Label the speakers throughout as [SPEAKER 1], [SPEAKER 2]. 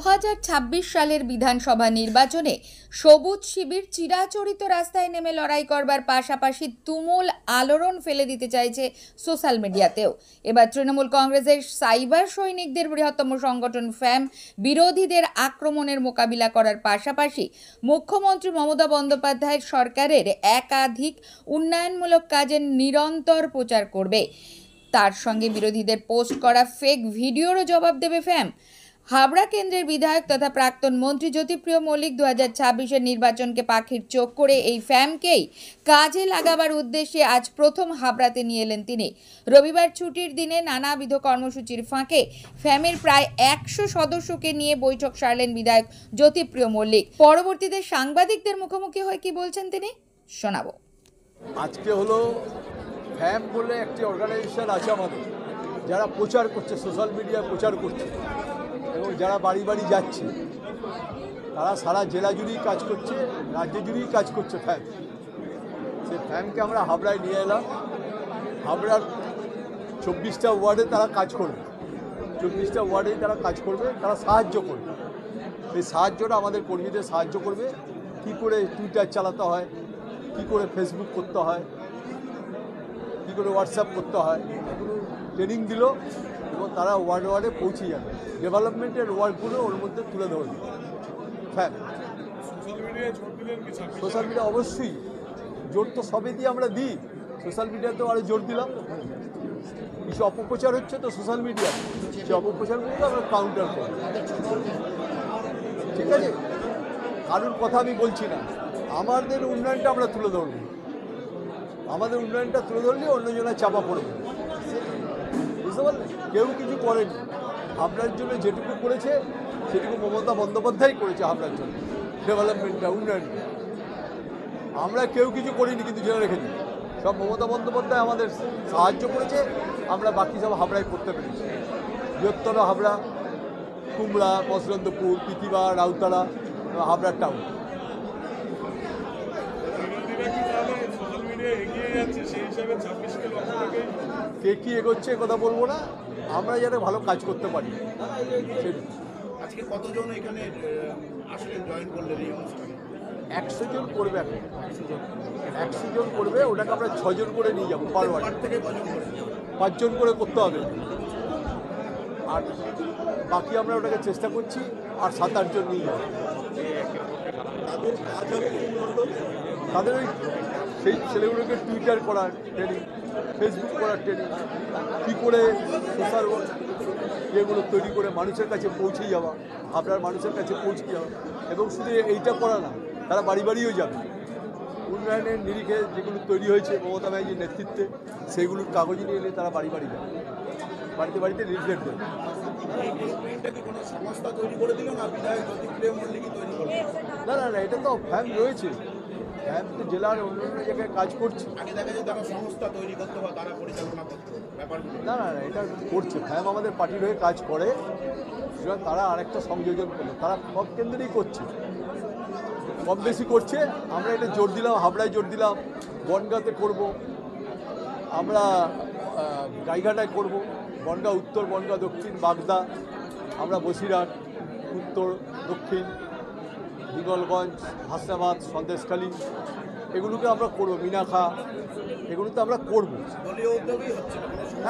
[SPEAKER 1] 2026 সালের বিধানসভা নির্বাচনে সবুজ শিবির চিরাচরিত রাস্তায় নেমে লড়াই করবার পাশাপাশি তুমুল আলোড়ন ফেলে দিতে চাইছে সোশ্যাল মিডিয়াতেও। এবার তৃণমূল কংগ্রেসের সাইবার সৈনিকদের বৃহত্তম সংগঠন ফ্যাম বিরোধীদের আক্রমণের মোকাবিলা করার পাশাপাশি মুখ্যমন্ত্রী মমতা বন্দ্যোপাধ্যায়ের সরকারের একাধিক উন্নয়নমূলক কাজের নিরন্তর প্রচার করবে। তার সঙ্গে বিরোধীদের পোস্ট করা ফেক ভিডিওরও জবাব দেবে ফ্যাম। হাবড়া কেন্দ্রের বিধায়ক তথা প্রাক্তন মন্ত্রী জ্যোতিপ্রিয় মল্লিক 2026-এর নির্বাচনকে পাখির চোখ করে এই ফ্যামকেই কাজে লাগাবার উদ্দেশ্যে আজ প্রথম হাবড়াতে নিয়ে এলেন তিনি। রবিবার ছুটির দিনে নানাবিধ কর্মসূচির ফাঁকে ফ্যামের প্রায় 100 সদস্যকে নিয়ে বৈঠক সারলেন বিধায়ক জ্যোতিপ্রিয় মল্লিক। পরবর্তীতে সাংবাদিকদের মুখোমুখি হয়ে কি বলছেন তিনি শোনাবো।
[SPEAKER 2] আজকে হলো ফ্যাম বলে একটি অর্গানাইজেশন আছে আমাদের, যারা প্রচার করছে, সোশ্যাল মিডিয়া প্রচার করছে এবং যারা বাড়ি বাড়ি যাচ্ছে, তারা সারা জেলা জুড়েই কাজ করছে, রাজ্য জুড়েই কাজ করছে ফ্যাম। সেই ফ্যামকে আমরা হাবড়ায় নিয়ে এলাম। হাবড়ার 24টা ওয়ার্ডে তারা কাজ করবে, 24টা ওয়ার্ডেই তারা কাজ করবে, তারা সাহায্য করবে। সেই সাহায্যটা আমাদের কর্মীদের সাহায্য করবে, কী করে টুইটার চালাতে হয়, কী করে ফেসবুক করতে হয়, কী করে হোয়াটসঅ্যাপ করতে হয়, এগুলো ট্রেনিং দিল এবং তারা ওয়ার্ড ওয়ার্ডে পৌঁছে যাবে। ডেভেলপমেন্টের ওয়ার্ডগুলো ওর মধ্যে তুলে ধরবে। হ্যাঁ, সোশ্যাল মিডিয়া অবশ্যই জোর তো সবে দিয়ে আমরা দিই, সোশ্যাল মিডিয়াতেও আরও জোর দিলাম। কিছু অপপ্রচার হচ্ছে তো সোশ্যাল মিডিয়া, সেই অপপ্রচারগুলো আমরা কাউন্টার করি। ঠিক আছে, কারোর কথা আমি বলছি না, আমাদের উন্নয়নটা আমরা তুলে ধরব। আমাদের উন্নয়নটা তুলে ধরলে অন্যজনের চাপা পড়বে, বুঝতে পারলেন? কেউ কিছু করেনি, হাবড়ার জন্য যেটুকু করেছে সেটুকু মমতা বন্দ্যোপাধ্যায় করেছে। হাবড়ার জন্য ডেভেলপমেন্টটা, উন্নয়নটা আমরা কেউ কিছু করিনি, কিন্তু জেনে রেখে দিই সব মমতা বন্দ্যোপাধ্যায় আমাদের সাহায্য করেছে। আমরা বাকি সব হাবড়ায় করতে পেরেছি। বৃহত্তর হাবড়া, কুমড়া, মসলন্দপুর, পিতিবা, রাউতারা, হাবড়ার টাউন। কে কি এগোচ্ছে কথা বলবো না, আমরা যাতে ভালো কাজ করতে পারি।
[SPEAKER 3] আজকে কতজন এখানে আসলে জয়েন করলেন এই অনুষ্ঠানে?
[SPEAKER 2] 100 জন করবে, এখন 100 জন করবে। ওটাকে আমরা 6 জন করে নিয়ে যাবো, পার ওয়ার্ড
[SPEAKER 3] থেকে
[SPEAKER 2] 5 জন করে করতে হবে। আর বাকি আমরা ওটাকে চেষ্টা করছি, আর 7-8 জন নিয়ে যাবো। তাদের ওই সেই ছেলেগুলোকে টুইটার করার ট্রেনিং, ফেসবুক করার ট্রেনিং, কী করে সোশ্যাল ইয়েগুলো তৈরি করে মানুষের কাছে পৌঁছে যাওয়া, আপনার মানুষের কাছে পৌঁছে যাওয়া। এবং শুধু এইটা করা না, তারা বাড়ি বাড়িও যাবে। উন্নয়নের নিরিখে যেগুলো তৈরি হয়েছে মমতা ব্যানার্জির নেতৃত্বে, সেইগুলোর কাগজ নিয়ে এলে তারা বাড়ি বাড়ি যাবে, বাড়িতে বাড়িতে লিফলেট দেবে।
[SPEAKER 3] সংস্থা তৈরি করে দিল না, বিধায়ক জ্যোতিপ্রিয় মল্লিকই তৈরি করবে?
[SPEAKER 2] না না না, এটা তো ফ্যাম রয়েছে, ফ্যাম তো জেলার অন্যান্য জায়গায় কাজ করছে।
[SPEAKER 3] আগে দেখা যায় তারা সংস্থা তৈরি করতে বা তারা পরিচালনা করতে ব্যাপারগুলো।
[SPEAKER 2] না না না, এটা করছে ফ্যাম, আমাদের পার্টির হয়ে কাজ করে। সুতরাং তারা আরেকটা সংযোজন করলো, তারা সব কেন্দ্রেই করছে, কম বেশি করছে। আমরা এটা জোর দিলাম, হাবড়ায় জোর দিলাম, বনগাঁতে করব, আমরা গাইঘাটায় করব, বনগাঁ উত্তর, বনগাঁ দক্ষিণ, বাগদা, আমরা বসিরহাট উত্তর, দক্ষিণ, হিঙ্গলগঞ্জ, হাসনাবাদ, সন্দেশখালী, এগুলোকে আমরা করবো, মিনাখা, এগুলোতে আমরা করবো।
[SPEAKER 3] দলীয় উদ্যোগই হচ্ছে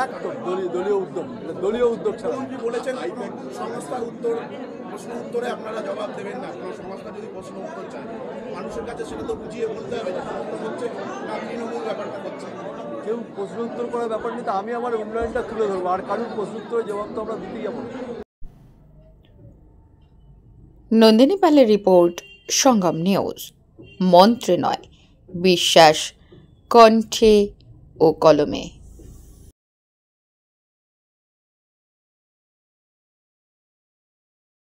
[SPEAKER 2] একদম দলীয় উদ্যোগ ছাড়া।
[SPEAKER 3] বলেছেন সংস্থার প্রশ্ন উত্তরে আপনারা জবাব দেবেন না। কোনো সংস্থা যদি প্রশ্ন উত্তর চায় মানুষের কাছে, সেটা তো বুঝিয়ে বলতে হবে যে সমস্ত হচ্ছে না তৃণমূল ব্যাপারটা হচ্ছে।
[SPEAKER 2] কেউ প্রশ্ন উত্তর করার ব্যাপার নেই, তো আমি আমার উন্নয়নটা তুলে ধরবো, আর কারোর প্রশ্ন উত্তরের জবাব তো আমরা দিতেই যাবো।
[SPEAKER 1] নন্দিনী পালের রিপোর্ট, সঙ্গম নিউজ। মন্ত্রে নয়, বিশ্বাস কণ্ঠে ও কলমে।